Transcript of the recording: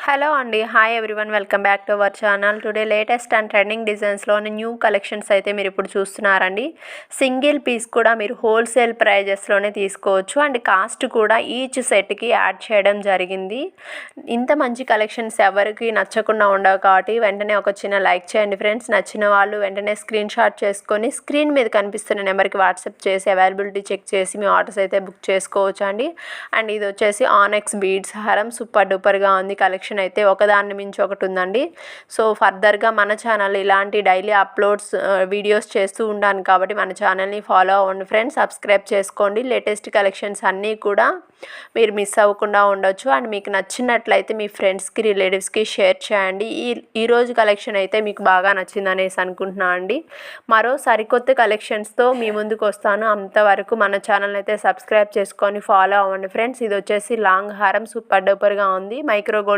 Hello అండి. Hi everyone. Welcome back to our channel. Today latest and trending డిజైన్స్లోని new collections అయితే మీరు ఇప్పుడు చూస్తున్నారండి. సింగిల్ పీస్ కూడా మీరు హోల్సేల్ ప్రైజెస్లోనే తీసుకోవచ్చు అండ్ కాస్ట్ కూడా ఈచ్ సెట్కి యాడ్ చేయడం జరిగింది. ఇంత మంచి కలెక్షన్స్ ఎవరికి నచ్చకుండా ఉండవు కాబట్టి వెంటనే ఒక చిన్న లైక్ చేయండి ఫ్రెండ్స్. నచ్చిన వాళ్ళు వెంటనే స్క్రీన్ షాట్ చేసుకొని స్క్రీన్ మీద కనిపిస్తున్న నెంబర్కి వాట్సాప్ చేసి అవైలబిలిటీ చెక్ చేసి మీ ఆర్డర్స్ అయితే బుక్ చేసుకోవచ్చు అండి. అండ్ ఇది వచ్చేసి ఆనెక్స్ బీడ్స్ హారం సూపర్ డూపర్గా ఉంది. కలెక్షన్ అయితే ఒకదాన్ని మించి ఒకటి ఉందండి. సో ఫర్దర్గా మన ఛానల్ ఇలాంటి డైలీ అప్లోడ్స్ వీడియోస్ చేస్తూ ఉంటాను కాబట్టి మన ఛానల్ని ఫాలో అవ్వండి ఫ్రెండ్స్. సబ్స్క్రైబ్ చేసుకోండి. లేటెస్ట్ కలెక్షన్స్ అన్నీ కూడా మీరు మిస్ అవ్వకుండా ఉండొచ్చు. అండ్ మీకు నచ్చినట్లయితే మీ ఫ్రెండ్స్కి రిలేటివ్స్కి షేర్ చేయండి. ఈరోజు కలెక్షన్ అయితే మీకు బాగా నచ్చిందనేసి అనుకుంటున్నాను అండి. మరో సరికొత్త కలెక్షన్స్తో మీ ముందుకు వస్తాను. అంతవరకు మన ఛానల్ అయితే సబ్స్క్రైబ్ చేసుకొని ఫాలో అవ్వండి ఫ్రెండ్స్. ఇది వచ్చేసి లాంగ్ హారం సూపర్ డూపర్గా ఉంది. Micro gold